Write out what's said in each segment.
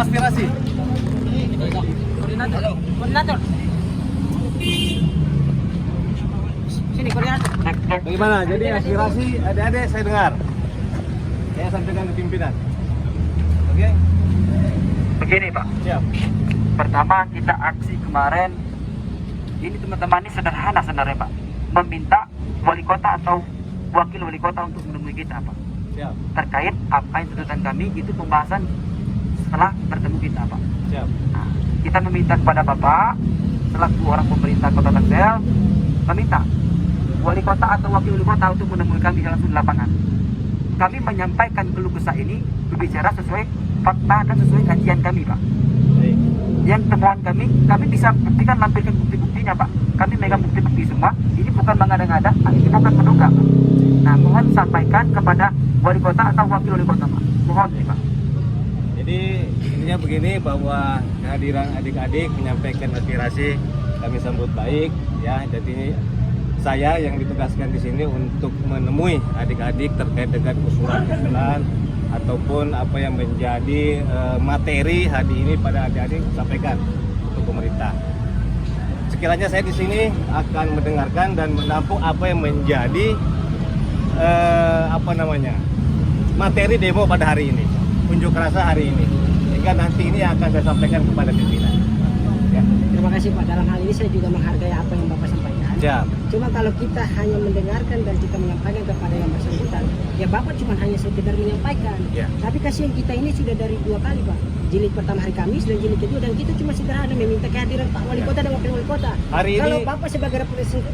aspirasi. Koordinator. Sini koordinator. Bagaimana? Jadi aspirasi adik-adik saya dengar. Saya sampaikan ke pimpinan. Oke? Begini Pak, Siap. pertama kita aksi kemarin, ini teman-teman ini sederhana sebenarnya Pak, meminta wali kota atau wakil wali kota untuk menemui kita Pak, Siap. terkait apa yang tuntutan kami, itu pembahasan setelah bertemu kita Pak. Siap. Nah, kita meminta kepada Bapak selaku orang pemerintah Kota Tegal, meminta wali kota atau wakil wali kota untuk menemui kami langsung di lapangan. Kami menyampaikan keluh kesah ini berbicara sesuai fakta dan sesuai kajian kami Pak. Baik. Yang temuan kami bisa buktikan, lampirkan bukti-buktinya Pak. Kami megang bukti-bukti semua. Ini bukan mengada-ngada, ini bukan menduga Pak. Nah, mohon sampaikan kepada wali kota atau wakil wali kota Pak. Mohon nih Pak. Jadi intinya begini, bahwa kehadiran adik-adik menyampaikan aspirasi kami sambut baik ya. Jadi saya yang ditugaskan di sini untuk menemui adik-adik terkait dengan usulan-usulan ataupun apa yang menjadi materi hari ini pada adik-adik sampaikan untuk pemerintah. Sekiranya saya di sini akan mendengarkan dan menampung apa yang menjadi materi demo pada hari ini, unjuk rasa hari ini, sehingga nanti ini akan saya sampaikan kepada pimpinan. Ya. Terima kasih Pak. Dalam hal ini saya juga menghargai apa yang Bapak sampaikan. Siap. Cuma kalau kita hanya mendengarkan dan kita menyampaikan kepada yang bersangkutan, ya Bapak cuma hanya sekedar menyampaikan. Ya. Tapi kasihan kita ini sudah dari 2 kali Pak. Jilid pertama hari Kamis dan jilid kedua, dan kita cuma sederhana meminta kehadiran Pak Wali Kota dan Wakil Wali Kota. Hari Kalau ini- Bapak sebagai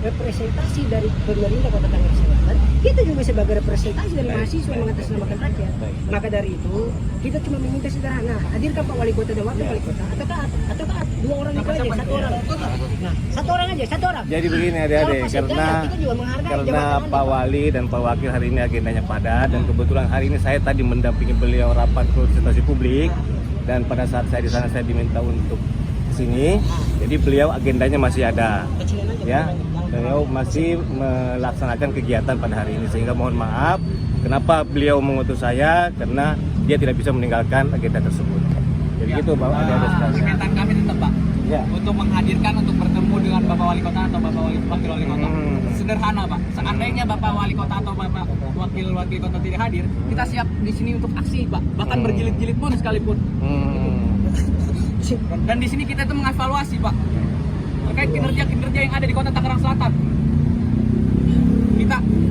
representasi dari pemerintah Kota Tangerang Selatan, kita juga sebagai representasi dari mahasiswa mengatasnamakan rakyat. Baik. Maka dari itu kita cuma meminta sederhana, hadirkan Pak Wali Kota dan Wakil Wali Kota, atau taat, 2 orang itu aja, 1 orang. Nah, 1 orang aja, 1 orang. Jadi begini adik-adik, Kita juga menghargai karena jabatan Pak Wali dan Pak Wakil hari ini agendanya padat, dan kebetulan hari ini saya tadi mendampingi beliau rapat konsultasi publik, dan pada saat saya di sana saya diminta untuk kesini, jadi beliau agendanya masih ada, Kecilan aja, ya, jangan- beliau masih melaksanakan kegiatan pada hari ini, sehingga mohon maaf kenapa beliau mengutus saya, karena dia tidak bisa meninggalkan agenda tersebut. Jadi gitu Bapak adik-adik sekalian. Permintaan kami tetap Pak, Ya. untuk menghadirkan, untuk bertemu dengan Bapak Wali Kota atau Bapak Wakil Wali Kota. Sederhana Pak, seandainya Bapak Wali Kota atau Bapak Wakil Kota tidak hadir, kita siap di sini untuk aksi Pak, bahkan berjilid-jilid pun sekalipun. Dan di sini kita itu mengevaluasi Pak, terkait kinerja yang ada di Kota Tangerang Selatan.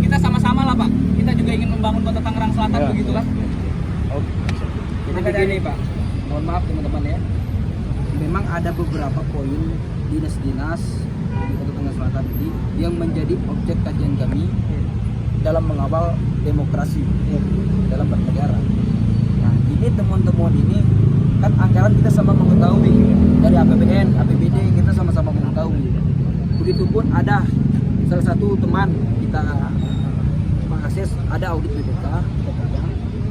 Kita sama-sama lah Pak, kita juga ingin membangun Kota Tangerang Selatan, Ya. begitu kan? Oke. Jadi begini Pak, mohon maaf teman-teman ya. Memang ada beberapa poin dinas-dinas di Kota Tangerang Selatan ini yang menjadi objek kajian kami dalam mengawal demokrasi dalam bernegara. Nah, ini temuan-temuan ini kan anggaran kita sama mengetahui dari APBN, APBD kita sama-sama mengetahui. Begitupun ada salah satu teman kita mengakses ada audit BPK.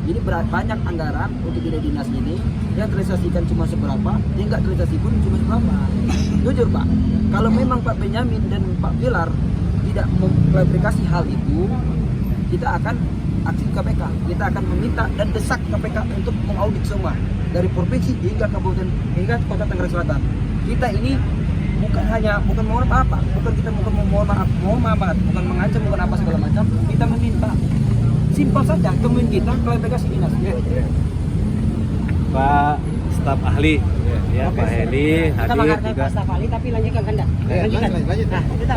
Jadi banyak anggaran untuk dinas ini yang terrealisasikan cuma seberapa, yang nggak terrealisasi pun cuma seberapa. Jujur Pak, kalau memang Pak Benyamin dan Pak Pilar tidak mengklarifikasi hal itu, kita akan aksi KPK. Kita akan meminta dan desak KPK untuk mengaudit semua dari provinsi hingga kabupaten hingga Kota Tangerang Selatan. Kita ini bukan mohon maaf, bukan kita mohon maaf, bukan mengancam, bukan apa segala macam. Kita meminta. Simpel saja, temuin kita klarifikasi dinas. Pak staf ahli, ya Pak Hedi Kita hadir menghargai juga. Pak Staf ahli, tapi lanjutkan Anda. Lanjutkan. lanjut. Nah, tetap.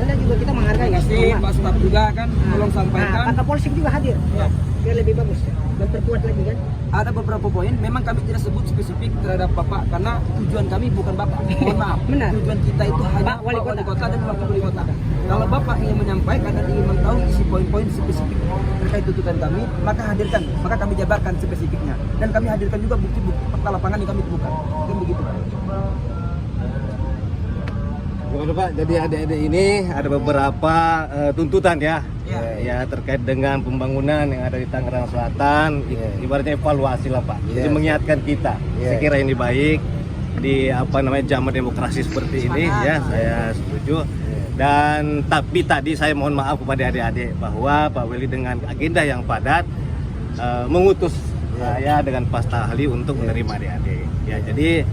Anda juga kita menghargai. Pak Staf juga kan tolong Nah, sampaikan. Pak Kapolsek juga hadir. Ya. Biar lebih bagus. Memperkuat lagi kan. Ada beberapa poin memang kami tidak sebut spesifik terhadap Bapak karena tujuan kami bukan Bapak. Mohon maaf. Benar. Tujuan kita itu hanya Pak Wali Kota. dan Wakil Wali Kota. Kalau Bapak ingin menyampaikan dan ingin mengetahui isi poin-poin spesifik terkait tuntutan kami, maka hadirkan, maka kami jabarkan spesifiknya. Dan kami hadirkan juga bukti-bukti fakta lapangan yang kami temukan. Kan begitu. Gimana Pak? Jadi adik-adik ini ada beberapa tuntutan ya, ya terkait dengan pembangunan yang ada di Tangerang Selatan. Ibaratnya evaluasi lah Pak. Jadi mengingatkan kita. Saya kira ini baik di zaman demokrasi seperti ini ya, saya setuju. Dan tapi tadi saya mohon maaf kepada adik-adik bahwa Pak Wali dengan agenda yang padat mengutus saya dengan pasta ahli untuk menerima adik-adik. Ya, jadi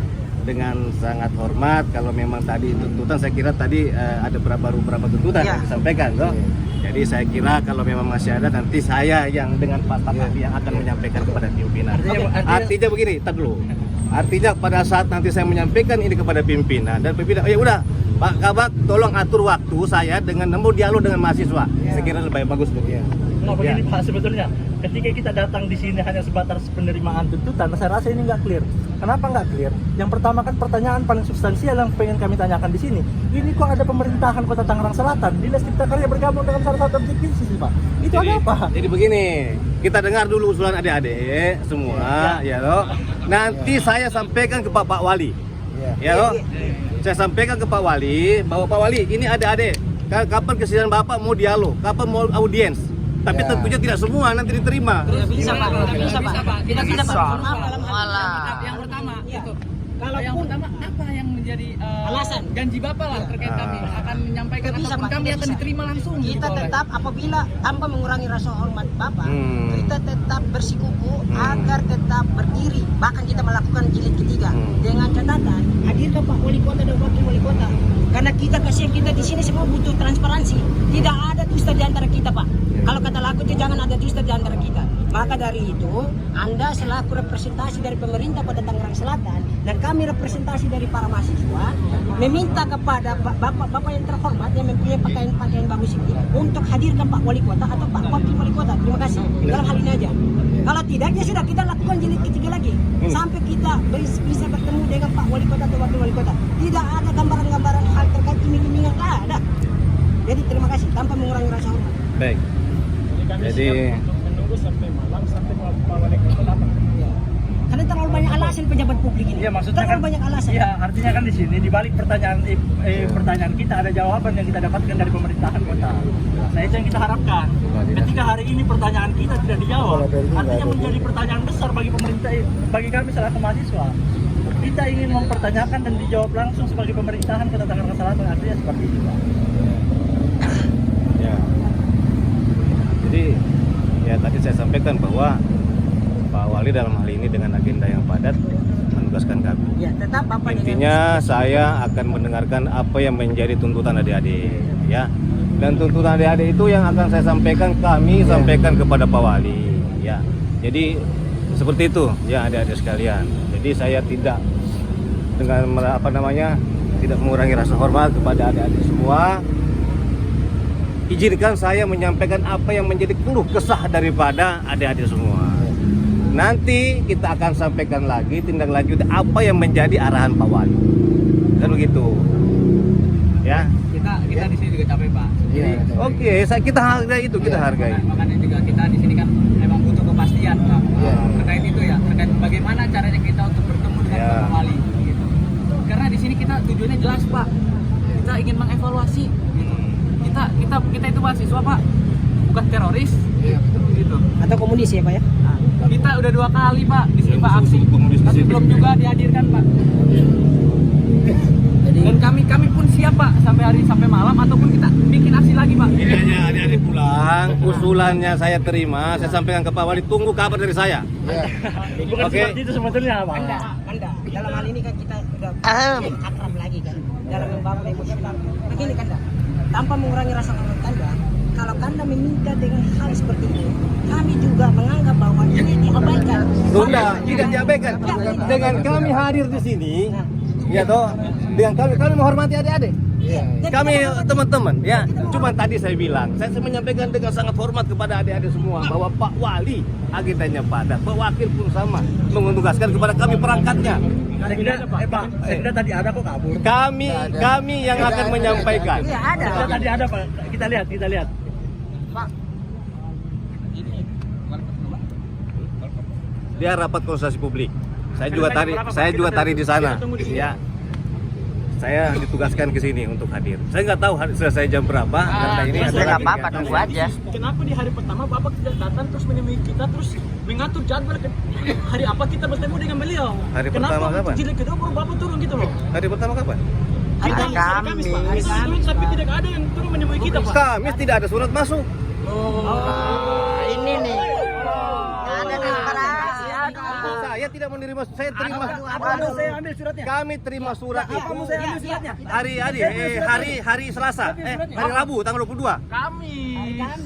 dengan sangat hormat, kalau memang tadi tuntutan, saya kira tadi ada beberapa tuntutan yang disampaikan, toh. Jadi saya kira kalau memang masih ada, nanti saya yang dengan pasta ahli yang akan menyampaikan kepada pimpinan. Artinya begini, tar dulu. Artinya pada saat nanti saya menyampaikan ini kepada pimpinan dan pimpinan, ya udah Pak Kabak, tolong atur waktu saya dengan nemu dialog dengan mahasiswa. Saya kira lebih bagus tuh. Nah begini Pak, sebetulnya ketika kita datang di sini hanya sebatas penerimaan tuntutan, saya rasa ini nggak clear. Kenapa nggak clear? Yang pertama kan pertanyaan paling substansial yang pengen kami tanyakan di sini. Ini kok ada pemerintahan Kota Tangerang Selatan, Dinas Cipta Karya bergabung dengan salah satu objek bisnis, Pak. Itu ada apa? Jadi begini, kita dengar dulu usulan adik-adik semua, ya loh. Nanti saya sampaikan ke Pak Wali, ya loh. Saya sampaikan ke Pak Wali bahwa Pak Wali ini adik-adik, kapan kesediaan Bapak mau dialog, kapan mau audiens. Tapi tentunya tidak semua nanti diterima. Bisa Pak. Kita bisa Pak. Yang pertama itu. Kalau Yang pertama apa yang menjadi alasan janji Bapak lah terkait kami akan menyampaikan Bisa, ataupun Pak. kami akan diterima langsung kita gitu oleh- tetap apabila tanpa mengurangi rasa hormat Bapak, kita tetap bersikuku agar tetap berdiri, bahkan kita melakukan jilid ketiga dengan catatan hadirkan Pak Wali Kota dan Wakil Wali Kota, karena kita kasihan, kita di sini semua butuh transparansi, tidak ada dusta di antara kita Pak. Kalau kata lagu itu jangan ada dusta di antara kita. Maka dari itu Anda selaku representasi dari pemerintah Kota Tangerang Selatan dan kami representasi dari para mahasiswa meminta kepada bapak-bapak yang terhormat yang mempunyai pakaian bagus ini untuk hadirkan Pak Wali Kota atau Pak Wakil Wali Kota. Terima kasih. Dalam hal ini aja. Kalau tidak ya sudah, kita lakukan jilid ketiga lagi sampai kita bisa bertemu dengan Pak Wali Kota atau Wakil Wali Kota. Tidak ada gambaran-gambaran hal terkait iming-imingan, nggak ada. Jadi terima kasih tanpa mengurangi rasa hormat. Baik. Jadi menunggu sampai malam sampai Pak Wali Kota datang. Karena terlalu banyak alasan pejabat publik ini. Iya, maksudnya terlalu kan banyak alasan. Iya, artinya kan di sini di balik pertanyaan kita ada jawaban yang kita dapatkan dari pemerintahan kota. Nah, itu yang kita harapkan. Ketika hari ini pertanyaan kita tidak dijawab, artinya menjadi pertanyaan besar bagi pemerintah, bagi kami selaku mahasiswa. Kita ingin mempertanyakan dan dijawab langsung sebagai pemerintahan Kota Tangerang Selatan, artinya seperti itu, Pak. ya. Jadi ya tadi saya sampaikan bahwa Pak Wali dalam hal ini dengan agenda yang padat menugaskan kami. Ya, tetap Bapak Intinya saya akan mendengarkan apa yang menjadi tuntutan adik-adik, ya. Dan tuntutan adik-adik itu yang akan saya sampaikan, kami sampaikan kepada Pak Wali, ya. Jadi seperti itu, ya adik-adik sekalian. Jadi saya tidak dengan tidak mengurangi rasa hormat kepada adik-adik semua. Izinkan saya menyampaikan apa yang menjadi keluh kesah daripada adik-adik semua. Nanti kita akan sampaikan lagi tindak lanjut apa yang menjadi arahan Pak Wali. Kan begitu. Ya. kita di sini juga capek Pak. Jadi Oke, kita hargai itu, kita hargai. makanya juga kita di sini kan memang butuh kepastian Pak. Terkait itu ya, terkait bagaimana caranya kita untuk bertemu dengan Pak Wali gitu. Karena di sini kita tujuannya jelas Pak. Kita ingin mengevaluasi gitu. Kita itu mahasiswa Pak, bukan teroris. Gitu. atau komunis ya Pak ya. Kita udah 2 kali Pak di sini Pak aksi, tapi belum juga dihadirkan Pak. Dan kami pun siap Pak sampai malam ataupun kita bikin aksi lagi Pak. Ini aja adik-adik pulang, usulannya saya terima, saya sampaikan ke Pak Wali, tunggu kabar dari saya. Bukan Oke. seperti itu sebetulnya, Pak. Anda dalam hal ini kan kita sudah akrab lagi kan dalam membangun emosi kita. Begini Kanda, tanpa mengurangi rasa hormat Kanda, kalau Kanda meminta dengan hal seperti ini, kami juga menganggap bahwa ini diabaikan. Sudah, tidak diabaikan. Dengan kami hadir di sini, ya toh, dengan kami menghormati adik-adik. Kami teman-teman, ya. Cuma tadi saya bilang, saya menyampaikan dengan sangat hormat kepada adik-adik semua bahwa Pak Wali agendanya padat, Pak Wakil pun sama, mengugaskan kepada kami perangkatnya. Sekda tadi ada kok kabur. Kami yang akan menyampaikan. Iya ada. Sekda tadi ada Pak. Kita lihat. Dia rapat konsultasi publik. Saya juga tadi di sana. Ya. Saya ditugaskan ke sini untuk hadir. Saya nggak tahu selesai jam berapa karena ini adalah apa-apa, tunggu aja. Kenapa di hari pertama Bapak tidak datang terus menemui kita terus mengatur jadwal hari apa kita bertemu dengan beliau? Hari pertama kapan? Jilid kedua baru Bapak turun gitu loh. Hari pertama kapan? Kita Hari Kamis Pak. Hari Kamis tapi tidak ada yang turun menemui kita Pak. Kamis tidak ada surat masuk. Ini nih. Ada transparansi. Saya tidak menerima, saya terima. Apa mau saya ambil suratnya? Kami terima surat Apa mau saya ambil suratnya? hari Selasa, hari Rabu tanggal 22. Kami.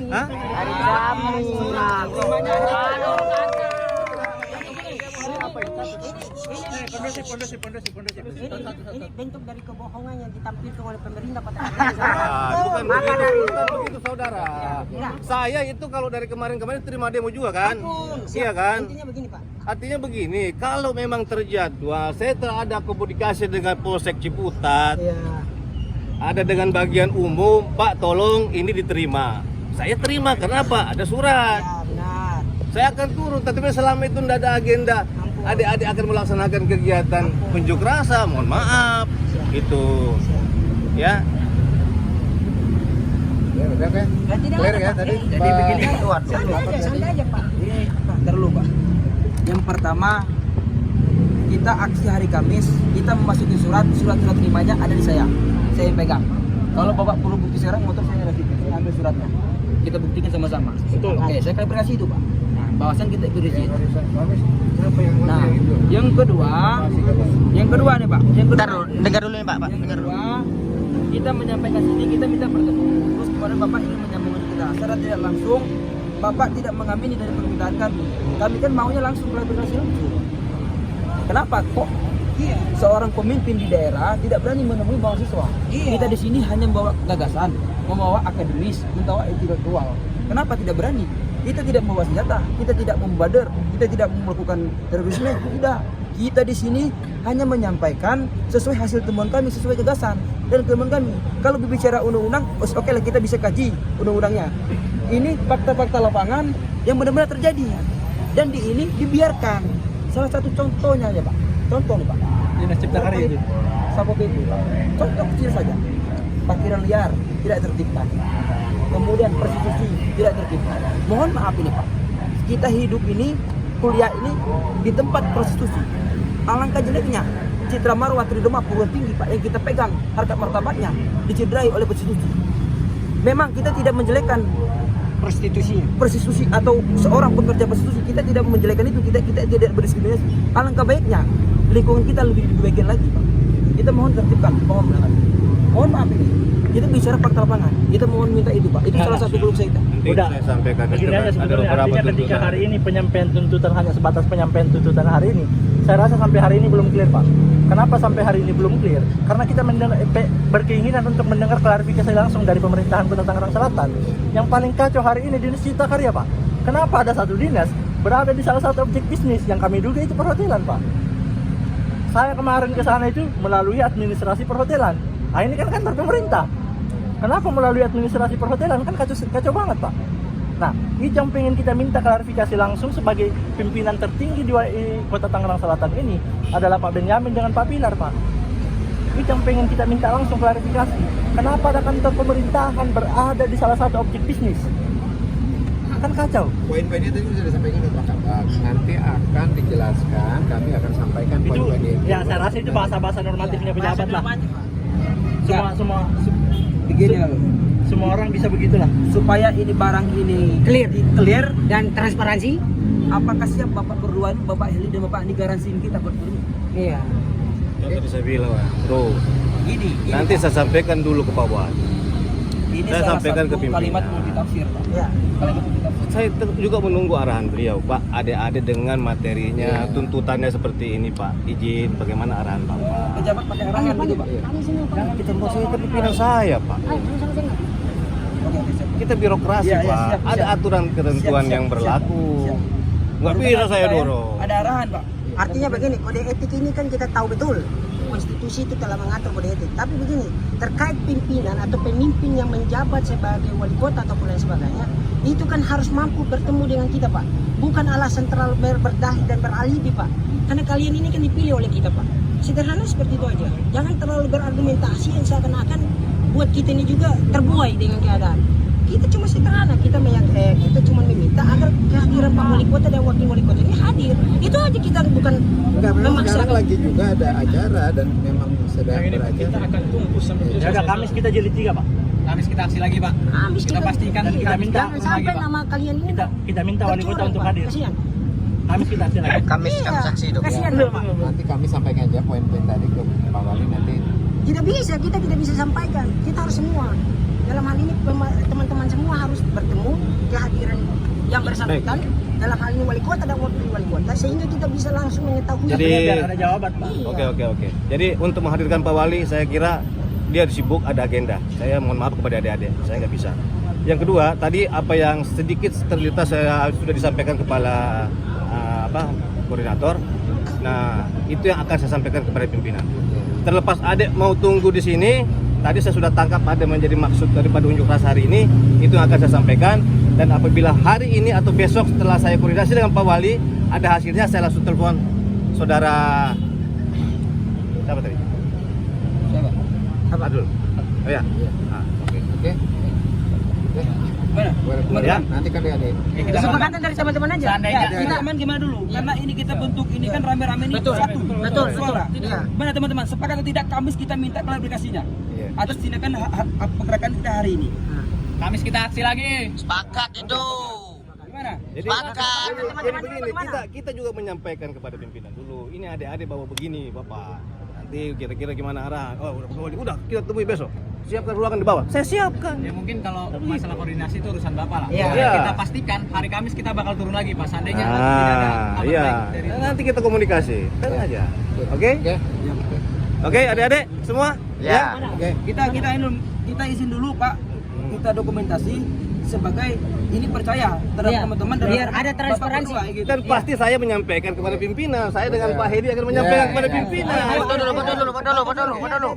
Hah? Hari kami. Kondusif. Ini bentuk dari kebohongan yang ditampilkan oleh pemerintah pada Bukan begitu saudara. Saya itu kalau dari kemarin-kemarin terima demo juga kan? Iya kan? Intinya begini Pak. Artinya begini, kalau memang terjadwal, saya telah ada komunikasi dengan Polsek Ciputat, ada dengan bagian umum, Pak tolong ini diterima. Saya terima, kenapa? Ada surat. Ya benar. Saya akan turun, tapi selama itu tidak ada agenda, adik-adik akan melaksanakan kegiatan unjuk rasa, mohon maaf, gitu, ya. Clear ya tadi. Jadi begini, Santai aja Pak. ini Pak, terlalu Pak. Yang pertama, kita aksi hari Kamis, kita memasuki surat terimanya ada di saya yang pegang. Kalau Bapak perlu bukti sekarang, motor saya ada di sini, saya ambil suratnya. Kita buktikan sama-sama. Betul. Oke, saya klarifikasi itu Pak. Nah, bahasan kita itu di sini. Nah, yang kedua nih Pak. Dengar dulu nih Pak. Yang kedua, kita menyampaikan sini, kita minta bertemu. Terus kemudian Bapak ingin menyambung kita. Secara tidak langsung, Bapak tidak mengamini dari permintaan kami. Kami kan maunya langsung klarifikasi langsung. Kenapa kok seorang pemimpin di daerah tidak berani menemui mahasiswa? Kita di sini hanya membawa gagasan, membawa akademis, membawa intelektual. Kenapa tidak berani? Kita tidak membawa senjata, kita tidak membader, kita tidak melakukan terorisme, tidak. Kita di sini hanya menyampaikan sesuai hasil temuan kami, sesuai gagasan dan temuan kami. Kalau berbicara undang-undang, oke lah kita bisa kaji undang-undangnya. Ini fakta-fakta lapangan yang benar-benar terjadi dan di ini dibiarkan. Salah satu contohnya ya Pak, contoh nih Pak. Dinas Cipta Karya itu. Sapo PP. Contoh kecil saja. Parkiran liar tidak tertibkan. Kemudian prostitusi tidak tertibkan. Mohon maaf ini Pak. Kita hidup ini, kuliah ini di tempat prostitusi. Alangkah jeleknya citra marwah tridoma perguruan tinggi Pak yang kita pegang harkat martabatnya dicederai oleh prostitusi. Memang kita tidak menjelekkan prostitusi atau seorang pekerja prostitusi, kita tidak menjelekkan itu, kita tidak berdiskriminasi. Alangkah baiknya lingkungan kita lebih dibaikkan lagi Pak. Kita mohon tertibkan, mohon maaf ini. Kita bicara fakta lapangan. Kita mohon minta itu Pak. Itu salah satu keluh kita. Udah. Saya sampaikan Begini aja ada sebetulnya, beberapa artinya ketika tuntutan. hari ini penyampaian tuntutan hanya sebatas penyampaian tuntutan hari ini, saya rasa sampai hari ini belum clear Pak. Kenapa sampai hari ini belum clear? Karena kita berkeinginan untuk mendengar klarifikasi langsung dari pemerintahan Kota Tangerang Selatan. Yang paling kacau hari ini Dinas Cipta Karya Pak. Kenapa ada satu dinas berada di salah satu objek bisnis yang kami duga itu perhotelan Pak. Saya kemarin ke sana itu melalui administrasi perhotelan. Nah ini kan kantor pemerintah. Kenapa melalui administrasi perhotelan? Kan kacau banget Pak. Nah, yang pengen kita minta klarifikasi langsung sebagai pimpinan tertinggi di Kota Tangerang Selatan ini adalah Pak Benyamin dengan Pak Pilar Pak. Yang pengen kita minta langsung klarifikasi. Kenapa ada kantor pemerintahan berada di salah satu objek bisnis? Kan kacau. Poin-poinnya tadi sudah disampaikan oleh Pak Kabak. Nanti akan dijelaskan, kami akan sampaikan Itu poin-poinnya itu. ya saya rasa itu bahasa-bahasa normatifnya pejabat lah. Semua Begini lalu. semua orang bisa begitulah. Supaya ini barang ini clear Dan transparansi. apakah siap Bapak berdua ini, Bapak Heli dan Bapak Andi garansiin kita berdua? Iya. Yang tadi saya bilang, bro. Ini Nanti saya sampaikan dulu ke Pak Bupati. ini saya salah sampaikan satu ke pimpinan. kalimat multitafsir Pak. Ya. Kalimat multitafsir. Saya juga menunggu arahan beliau, Pak. Adik-adik dengan materinya, tuntutannya seperti ini, Pak. Izin, bagaimana arahan Bapak? Pejabat pakai arahan gitu Pak. Kami semua Pak. Jangan kita bawa saya ke pimpinan saya, Pak. Ayo, sama-sama. Oke, siap. Kita birokrasi, Iya, iya, Pak. siap, Ada siap. aturan ketentuan Siap, yang siap, berlaku. siap. Nggak Baru bisa kan saya kita dorong. Ada arahan Pak. Artinya begini, kode etik ini kan kita tahu betul. Konstitusi itu telah mengatur kode etik. Tapi begini, terkait pimpinan atau pemimpin yang menjabat sebagai wali kota ataupun lain sebagainya, itu kan harus mampu bertemu dengan kita Pak. Bukan alasan terlalu berdalih dan beralibi Pak. Karena kalian ini kan dipilih oleh kita Pak. Sederhana seperti itu aja. Jangan terlalu berargumentasi yang seakan-akan buat kita ini juga terbuai dengan keadaan. Kita cuma sederhana, kita cuma meminta agar kehadiran Pak Wali Kota dan Wakil Wali Kota ini hadir. Itu aja, kita bukan Memang memaksa. sekarang lagi juga ada acara dan memang sedang beracara. Ya udah Kamis kita jilid 3 Pak. Kamis kita aksi lagi Pak. Habis Kita pastikan kita minta jangan sampai lagi, Pak. nama kalian ini Kita minta wali kota untuk hadir. Kasihan. Kamis kita hasil lagi. Kamis saksi itu. Kasihan Ya, Bapak. nanti kami sampaikan aja poin-poin tadi ke Pak Wali nanti. Tidak bisa, kita tidak bisa sampaikan. Kita harus semua. Dalam hal ini teman-teman semua harus bertemu kehadiran yang bersangkutan. Dalam hal ini wali kota dan wakil wali kota sehingga kita bisa langsung mengetahui. Jadi- Biar ada jawaban, Pak. Iya. Oke. Jadi untuk menghadirkan Pak Wali, saya kira dia sibuk, ada agenda. Saya mohon maaf kepada adik-adik, saya nggak bisa. Yang kedua, tadi apa yang sedikit terlintas saya sudah disampaikan kepala koordinator. Nah, itu yang akan saya sampaikan kepada pimpinan. Terlepas adik mau tunggu di sini, tadi saya sudah tangkap ada menjadi maksud daripada unjuk rasa hari ini, itu yang akan saya sampaikan. Dan apabila hari ini atau besok setelah saya koordinasi dengan Pak Wali, ada hasilnya, saya langsung telepon saudara siapa tadi? Siapa? Apa dulu? Oh ya. Ah, oke. Oke. Mana? Boleh. Ya. Nanti kan adik. Kesepakatan dari teman-teman aja. Seandainya Ya, kita aman gimana dulu? Karena ini kita bentuk ini kan rame-rame ini satu. Betul. Suara. Iya. Mana teman-teman? Sepakat atau tidak? Kamis kita minta klarifikasinya Iya. atas tindakan pergerakan kita hari ini. Kamis kita aksi lagi. Sepakat itu. Gimana? Jadi, Sepakat. jadi Teman-teman begini, bagaimana? kita juga menyampaikan kepada pimpinan dulu. Ini adik-adik bawa begini, Bapak. Nanti kira-kira gimana arah? Oh, udah kita temui besok. Siapkan ruangan di bawah. Saya siapkan. Ya mungkin kalau masalah koordinasi itu urusan Bapak lah. Iya. Yang Iya. kita pastikan hari Kamis kita bakal turun lagi Pak. Seandainya tidak ada Ah, kabar iya. baik dari Nanti kita komunikasi. Tenang aja. Oke? Oke. Oke, adik-adik semua? Ya. Oke. Kita izin dulu Pak. Kita dokumentasi sebagai ini percaya terhadap Iya. teman-teman dan Biar ada Bapak transparansi. berdua, gitu. Dan pasti saya menyampaikan kepada pimpinan. Saya dengan Iya. Pak Hedi akan menyampaikan Iya, kepada iya. pimpinan. Betul dulu.